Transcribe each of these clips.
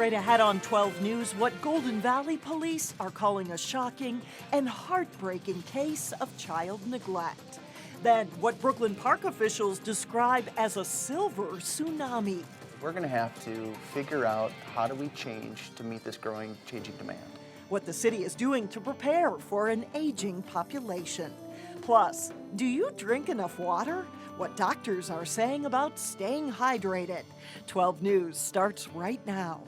Straight ahead on 12 News, what Golden Valley police are calling a shocking and heartbreaking case of child neglect. Then, what Brooklyn Park officials describe as a silver tsunami. We're going to have to figure out how do we change to meet this changing demand. What the city is doing to prepare for an aging population. Plus, do you drink enough water? What doctors are saying about staying hydrated. 12 News starts right now.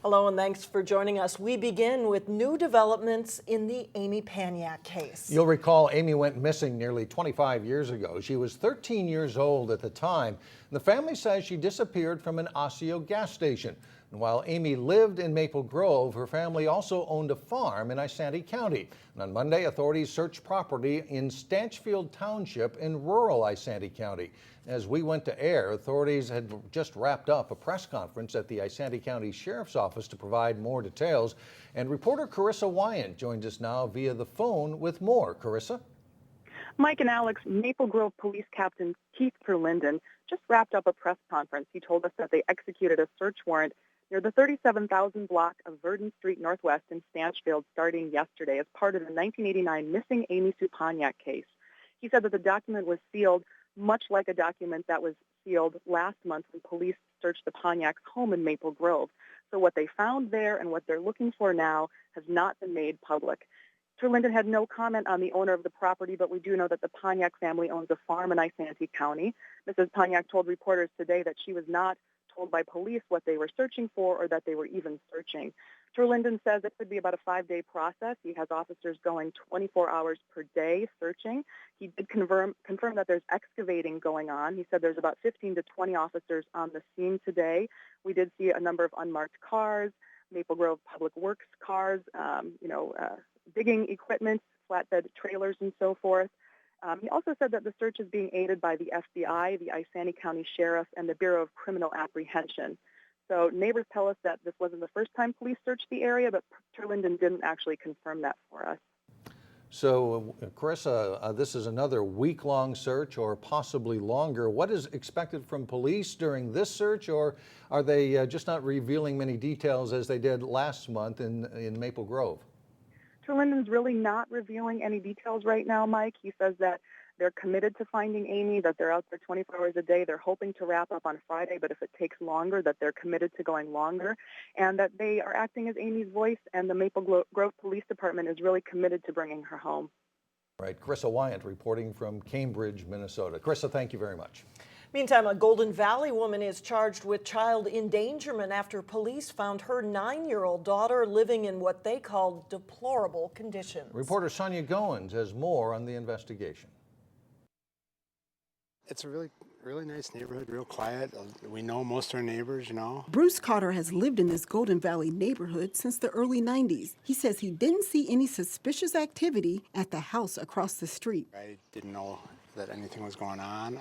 Hello and thanks for joining us. We begin with new developments in the Amy Pagnac case. You'll recall Amy went missing nearly 25 years ago. She was 13 years old at the time. The family says she disappeared from an Osseo gas station. And while Amy lived in Maple Grove, her family also owned a farm in Isanti County. And on Monday, authorities searched property in Stanchfield Township in rural Isanti County. As we went to air, authorities had just wrapped up a press conference at the Isanti County Sheriff's Office to provide more details. And reporter Carissa Wyant joins us now via the phone with more. Carissa? Mike and Alex, Maple Grove Police Captain Keith Terlinden just wrapped up a press conference. He told us that they executed a search warrant near the 37,000 block of Verdon Street Northwest in Stanchfield starting yesterday as part of the 1989 missing Amy Sue Pagnac case. He said that the document was sealed much like a document that was sealed last month when police searched the Pagnac's home in Maple Grove. So what they found there and what they're looking for now has not been made public. Terlinden had no comment on the owner of the property, but we do know that the Pagnac family owns a farm in Isanti County. Mrs. Pagnac told reporters today that she was not told by police what they were searching for or that they were even searching. Terlinden says it could be about a 5-day process. He has officers going 24 hours per day searching. He did confirm that there's excavating going on. He said there's about 15 to 20 officers on the scene today. We did see a number of unmarked cars, Maple Grove Public Works cars, digging equipment, flatbed trailers, and so forth. He also said that the search is being aided by the FBI, the Isanti County Sheriff, and the Bureau of Criminal Apprehension. So neighbors tell us that this wasn't the first time police searched the area, but Terlinden didn't actually confirm that for us. So, Carissa, this is another week-long search or possibly longer. What is expected from police during this search, or are they just not revealing many details as they did last month in Maple Grove? Terlinden's really not revealing any details right now, Mike. He says that they're committed to finding Amy, that they're out there 24 hours a day. They're hoping to wrap up on Friday, but if it takes longer, that they're committed to going longer, and that they are acting as Amy's voice, and the Maple Grove Police Department is really committed to bringing her home. Right, Carissa Wyant reporting from Cambridge, Minnesota. Carissa, thank you very much. Meantime, a Golden Valley woman is charged with child endangerment after police found her 9-year-old daughter living in what they call deplorable conditions. Reporter Sonia Goins has more on the investigation. It's a really nice neighborhood, real quiet. We know most of our neighbors, you know. Bruce Carter has lived in this Golden Valley neighborhood since the early 90s. He says he didn't see any suspicious activity at the house across the street. I didn't know that anything was going on.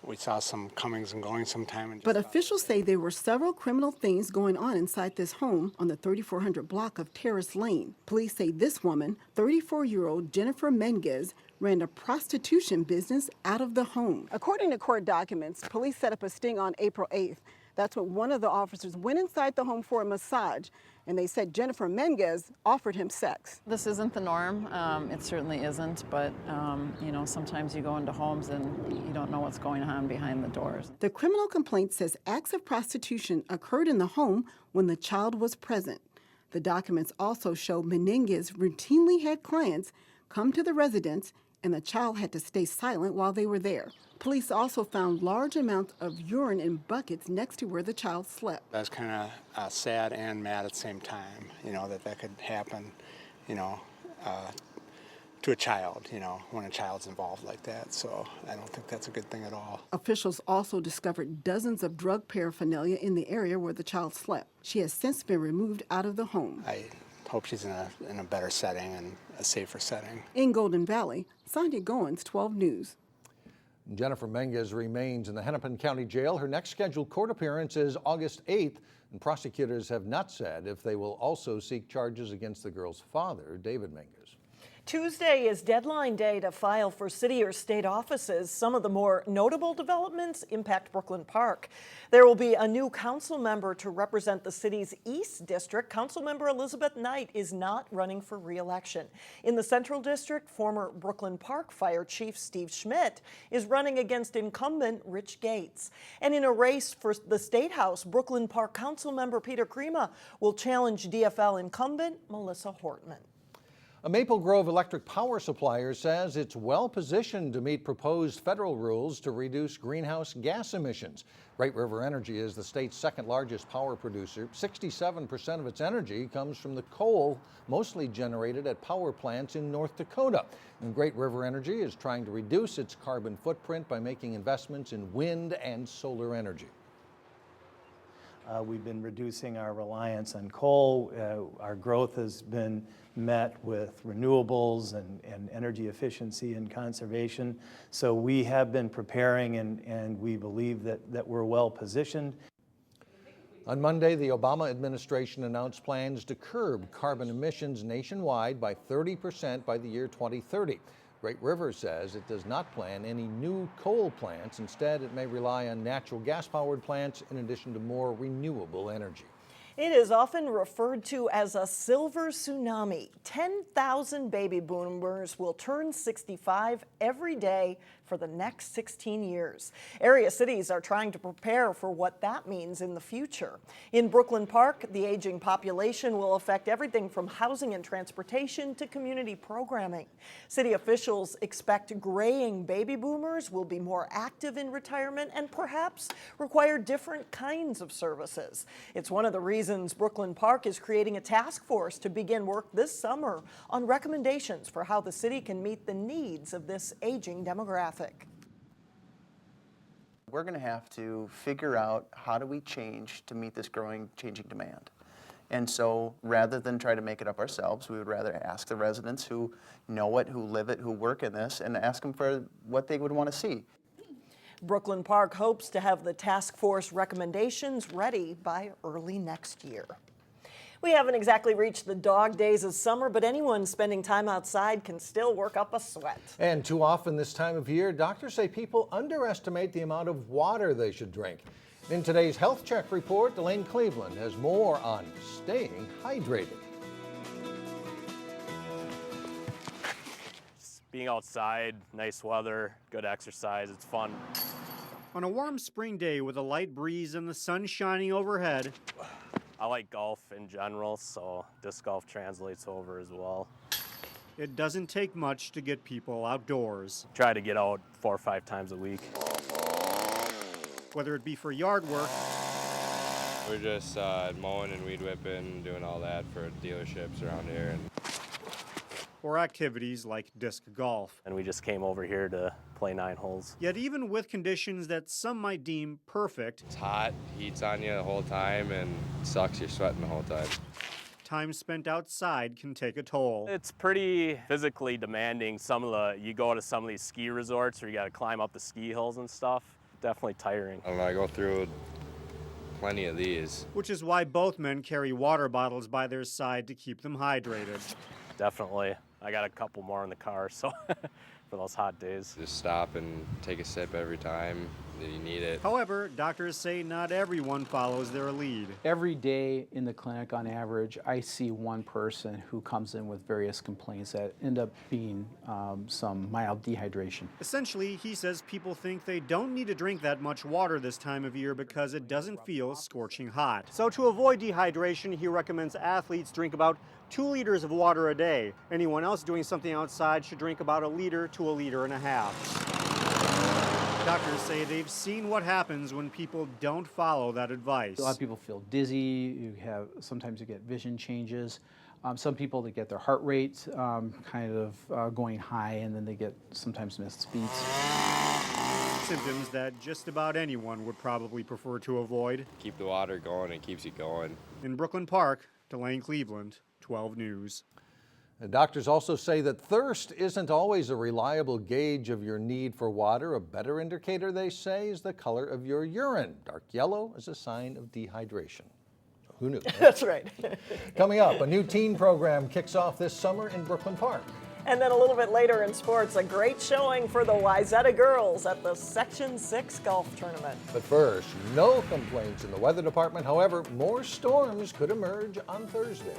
We saw some comings and goings sometime. But officials say there were several criminal things going on inside this home on the 3400 block of Terrace Lane. Police say this woman, 34-year-old Jennifer Menges, ran a prostitution business out of the home. According to court documents, police set up a sting on April 8th. That's when one of the officers went inside the home for a massage, and they said Jennifer Menges offered him sex. This isn't the norm. It certainly isn't, but sometimes you go into homes and you don't know what's going on behind the doors. The criminal complaint says acts of prostitution occurred in the home when the child was present. The documents also show Menendez routinely had clients come to the residence, and the child had to stay silent while they were there. Police also found large amounts of urine in buckets next to where the child slept. I was kind of sad and mad at the same time, that could happen, to a child, when a child's involved like that. So I don't think that's a good thing at all. Officials also discovered dozens of drug paraphernalia in the area where the child slept. She has since been removed out of the home. I hope she's in a better setting and a safer setting. In Golden Valley, Sonia Goins, 12 News. Jennifer Menges remains in the Hennepin County Jail. Her next scheduled court appearance is August 8th, and prosecutors have not said if they will also seek charges against the girl's father, David Menges. Tuesday is deadline day to file for city or state offices. Some of the more notable developments impact Brooklyn Park. There will be a new council member to represent the city's East District. Councilmember Elizabeth Knight is not running for re-election. In the Central District, former Brooklyn Park Fire Chief Steve Schmidt is running against incumbent Rich Gates. And in a race for the State House, Brooklyn Park Councilmember Peter Crema will challenge DFL incumbent Melissa Hortman. A Maple Grove electric power supplier says it's well positioned to meet proposed federal rules to reduce greenhouse gas emissions. Great River Energy is the state's second largest power producer. 67% of its energy comes from the coal, mostly generated at power plants in North Dakota. And Great River Energy is trying to reduce its carbon footprint by making investments in wind and solar energy. We've been reducing our reliance on coal. Our growth has been met with renewables and energy efficiency and conservation. So we have been preparing, and we believe that we're well positioned. On Monday, the Obama administration announced plans to curb carbon emissions nationwide by 30% by the year 2030. Great River says it does not plan any new coal plants. Instead, it may rely on natural gas-powered plants in addition to more renewable energy. It is often referred to as a silver tsunami. 10,000 baby boomers will turn 65 every day for the next 16 years. Area cities are trying to prepare for what that means in the future. In Brooklyn Park, the aging population will affect everything from housing and transportation to community programming. City officials expect graying baby boomers will be more active in retirement and perhaps require different kinds of services. It's one of the reasons Brooklyn Park is creating a task force to begin work this summer on recommendations for how the city can meet the needs of this aging demographic. We're going to have to figure out how do we change to meet this changing demand. And so rather than try to make it up ourselves, we would rather ask the residents who know it, who live it, who work in this, and ask them for what they would want to see. Brooklyn Park hopes to have the task force recommendations ready by early next year. We haven't exactly reached the dog days of summer, but anyone spending time outside can still work up a sweat. And too often this time of year, doctors say people underestimate the amount of water they should drink. In today's Health Check report, Elaine Cleveland has more on staying hydrated. Being outside, nice weather, good exercise, it's fun. On a warm spring day with a light breeze and the sun shining overhead, I like golf in general, so disc golf translates over as well. It doesn't take much to get people outdoors. Try to get out 4 or 5 times a week. Whether it be for yard work, we're just mowing and weed whipping, doing all that for dealerships around here. Or activities like disc golf. And we just came over here to play 9 holes. Yet even with conditions that some might deem perfect, it's hot, heat's on you the whole time, and it sucks, you're sweating the whole time. Time spent outside can take a toll. It's pretty physically demanding. You go to some of these ski resorts where you gotta climb up the ski hills and stuff. Definitely tiring. I don't know, I go through plenty of these. Which is why both men carry water bottles by their side to keep them hydrated. Definitely. I got a couple more in the car, so for those hot days. Just stop and take a sip every time that you need it. However, doctors say not everyone follows their lead. Every day in the clinic, on average, I see one person who comes in with various complaints that end up being some mild dehydration. Essentially, he says people think they don't need to drink that much water this time of year because it doesn't feel scorching hot. So to avoid dehydration, he recommends athletes drink about 2 liters of water a day. Anyone else doing something outside should drink about 1 liter to 1.5 liters. Doctors say they've seen what happens when people don't follow that advice. A lot of people feel dizzy. Sometimes you get vision changes. Some people, they get their heart rate going high, and then they get sometimes missed beats. Symptoms that just about anyone would probably prefer to avoid. Keep the water going, it keeps you going. In Brooklyn Park, Elaine Cleveland, 12 News. The doctors also say that thirst isn't always a reliable gauge of your need for water. A better indicator, they say, is the color of your urine. Dark yellow is a sign of dehydration. Who knew? That's right. Coming up, a new teen program kicks off this summer in Brooklyn Park. And then a little bit later in sports, a great showing for the Wayzata girls at the Section 6 golf tournament. But first, no complaints in the weather department. However, more storms could emerge on Thursday.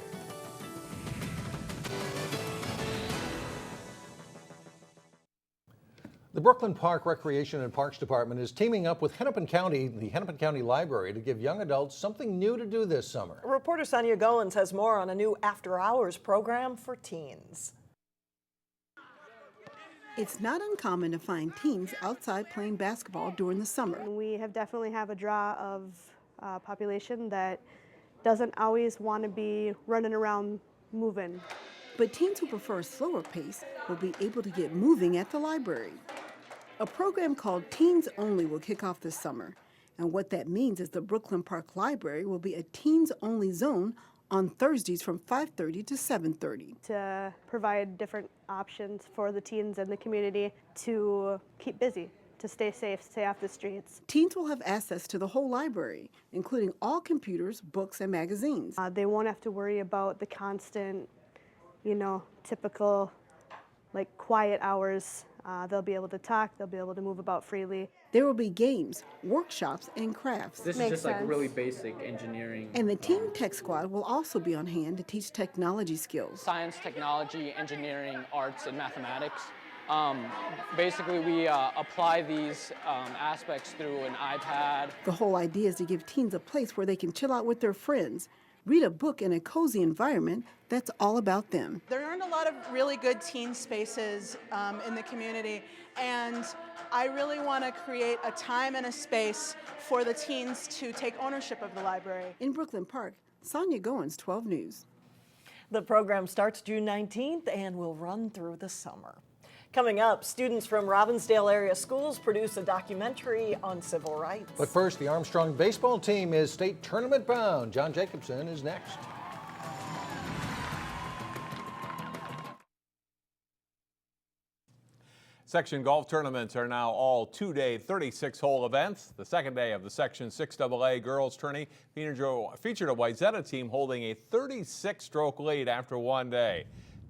The Brooklyn Park Recreation and Parks Department is teaming up with Hennepin County, the Hennepin County Library, to give young adults something new to do this summer. Reporter Sonia Goins has more on a new after-hours program for teens. It's not uncommon to find teens outside playing basketball during the summer. We have definitely have a draw of population that doesn't always want to be running around moving. But teens who prefer a slower pace will be able to get moving at the library. A program called Teens Only will kick off this summer. And what that means is the Brooklyn Park Library will be a teens-only zone on Thursdays from 5:30 to 7:30. To provide different options for the teens in the community to keep busy, to stay safe, stay off the streets. Teens will have access to the whole library, including all computers, books, and magazines. They won't have to worry about the constant, typical, quiet hours. They'll be able to talk, they'll be able to move about freely. There will be games, workshops, and crafts. This is just really basic engineering. And the Teen Tech Squad will also be on hand to teach technology skills. Science, technology, engineering, arts, and mathematics. Basically, we apply these aspects through an iPad. The whole idea is to give teens a place where they can chill out with their friends, read a book in a cozy environment that's all about them. There aren't a lot of really good teen spaces in the community, and I really want to create a time and a space for the teens to take ownership of the library. In Brooklyn Park, Sonia Goins, 12 News. The program starts June 19th and will run through the summer. Coming up, students from Robbinsdale area schools produce a documentary on civil rights. But first, the Armstrong baseball team is state tournament bound. John Jacobson is next. Section golf tournaments are now all two-day 36-hole events. The second day of the Section 6AA girls tourney featured a Wayzata team holding a 36-stroke lead after one day.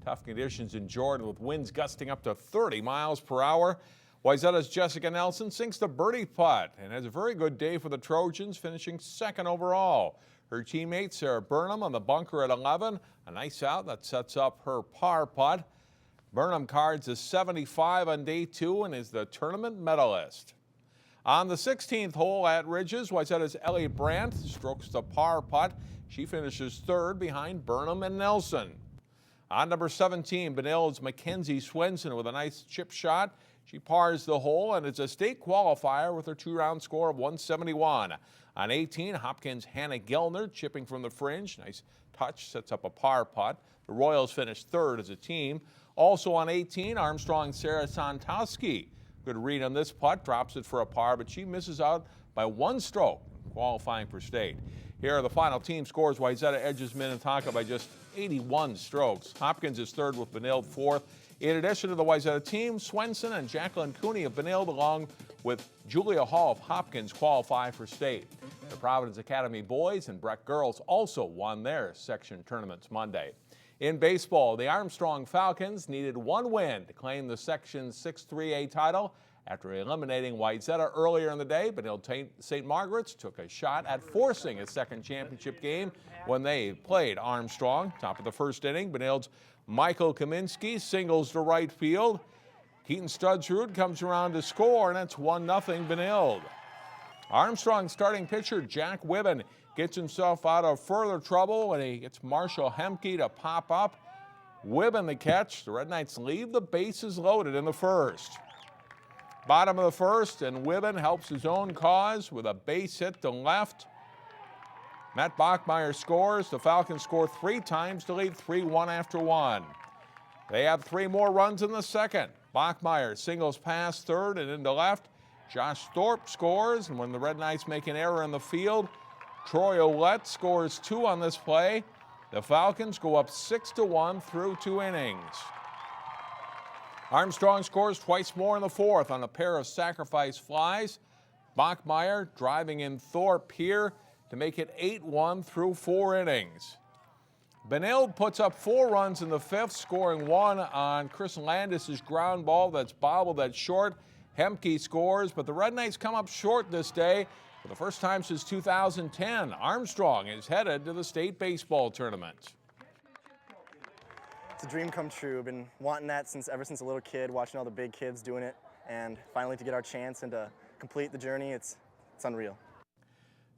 Tough conditions endured with winds gusting up to 30 miles per hour. Wayzata's Jessica Nelson sinks the birdie putt and has a very good day for the Trojans, finishing second overall. Her teammate Sarah Burnham on the bunker at 11, a nice out that sets up her par putt. Burnham cards a 75 on day two and is the tournament medalist. On the 16th hole at Ridges, Wayzata's Ellie Brandt strokes the par putt. She finishes third behind Burnham and Nelson. On number 17, Benilde's Mackenzie Swenson with a nice chip shot. She pars the hole and is a state qualifier with her two-round score of 171. On 18, Hopkins' Hannah Gellner chipping from the fringe. Nice touch, sets up a par putt. The Royals finished third as a team. Also on 18, Armstrong Sarah Santowski. Good read on this putt, drops it for a par, but she misses out by one stroke, qualifying for state. Here are the final team scores. Wayzata edges Minnetonka by just 81 strokes. Hopkins is third with Benilde fourth. In addition to the Wayzata team, Swenson and Jacqueline Cooney of Benilde, along with Julia Hall of Hopkins, qualify for state. The Providence Academy boys and Breck girls also won their section tournaments Monday. In baseball, the Armstrong Falcons needed one win to claim the Section 6-3A title. After eliminating Wayzata earlier in the day, Benilde-St. Margaret's took a shot at forcing a second championship game when they played Armstrong. Top of the first inning, Benilde's Michael Kaminsky singles to right field. Keaton Studsrud comes around to score, and it's 1-0 Benilde. Armstrong starting pitcher Jack Wibben gets himself out of further trouble when he gets Marshall Hemke to pop up. Wibben the catch. The Red Knights leave the bases loaded in the first. Bottom of the first, and Wibben helps his own cause with a base hit to left. Matt Bachmeyer scores. The Falcons score 3 times to lead 3-1 after one. They have 3 more runs in the second. Bachmeyer singles past third and into left. Josh Thorpe scores, and when the Red Knights make an error in the field, Troy Ouellette scores 2 on this play. The Falcons go up 6-1 through 2 innings. Armstrong scores twice more in the fourth on a pair of sacrifice flies. Bachmeyer driving in Thorpe here to make it 8-1 through 4 innings. Benilde puts up 4 runs in the 5th, scoring 1 on Chris Landis' ground ball that's bobbled at short. Hemke scores, but the Red Knights come up short this day for the first time since 2010. Armstrong is headed to the state baseball tournament. It's a dream come true. I've been wanting that ever since a little kid, watching all the big kids doing it, and finally to get our chance and to complete the journey, it's unreal.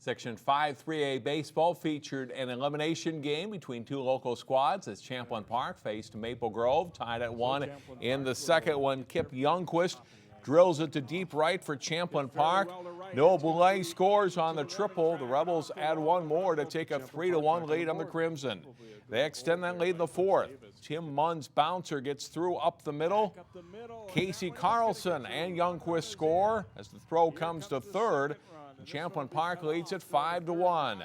Section 5 3A baseball featured an elimination game between 2 local squads as Champlin Park faced Maple Grove, tied at 1 in the second one. Kip Youngquist drills it to deep right for Champlin Park. Noah Boulay scores on the triple. The Rebels add 1 more to take a 3-1 lead on the Crimson. They extend that lead in the 4th. Tim Munn's bouncer gets through up the middle. Casey Carlson and Youngquist score as the throw comes to 3rd. Champlin Park leads at 5-1.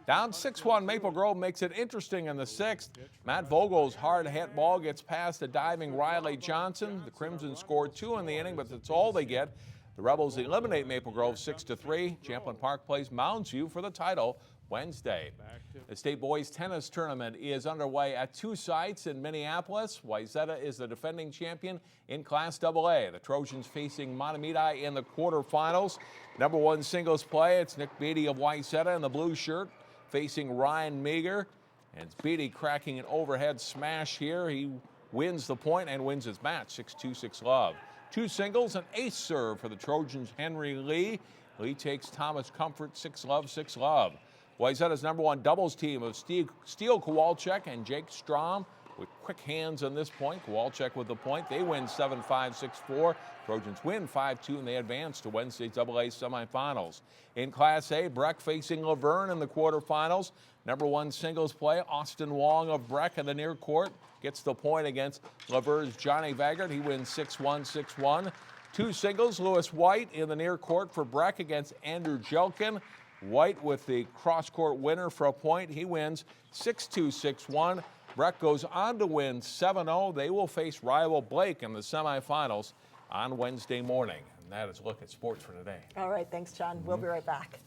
Down 6-1, Maple Grove makes it interesting in the 6th. Matt Vogel's hard hit ball gets past the diving Riley Johnson. The Crimson score 2 in the inning, but that's all they get. The Rebels eliminate Maple Grove 6-3. Champlin Park plays Mounds View for the title Wednesday. The state boys tennis tournament is underway at 2 sites in Minneapolis. Wayzata is the defending champion in Class AA. The Trojans facing Mahtomedi in the quarterfinals. Number 1 singles play, it's Nick Beatty of Wayzata in the blue shirt facing Ryan Meager. And it's Beatty cracking an overhead smash here. He wins the point and wins his match 6-2, 6-love. 2 singles, an ace serve for the Trojans' Henry Lee. Lee takes Thomas Comfort 6-love, 6-love. Wayzata's number 1 doubles team of Steel Kowalczyk and Jake Strom with quick hands on this point. Kowalczyk with the point. They win 7-5, 6-4. Trojans win 5-2, and they advance to Wednesday's AA semifinals. In Class A, Breck facing Luverne in the quarterfinals. Number 1 singles play, Austin Wong of Breck in the near court gets the point against Luverne's Johnny Vaggart. He wins 6-1, 6-1. 2 singles, Lewis White in the near court for Breck against Andrew Jelkin. White with the cross-court winner for a point. He wins 6-2, 6-1. Breck goes on to win 7-0. They will face rival Blake in the semifinals on Wednesday morning. And that is a look at sports for today. All right, thanks, John. We'll be right back.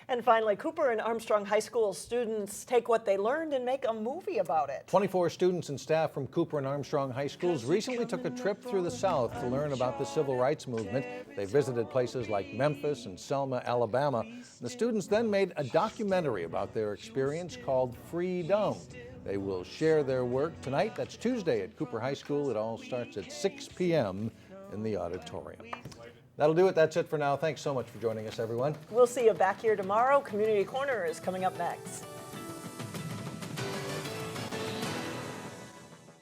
And finally, Cooper and Armstrong High School students take what they learned and make a movie about it. 24 students and staff from Cooper and Armstrong High Schools recently took a trip through the South to learn about the civil rights movement. They visited places like Memphis and Selma, Alabama. The students then made a documentary about their experience called FreeDumb. They will share their work tonight. That's Tuesday at Cooper High School. It all starts at 6 p.m. in the auditorium. That'll do it. That's it for now. Thanks so much for joining us, everyone. We'll see you back here tomorrow. Community Corner is coming up next.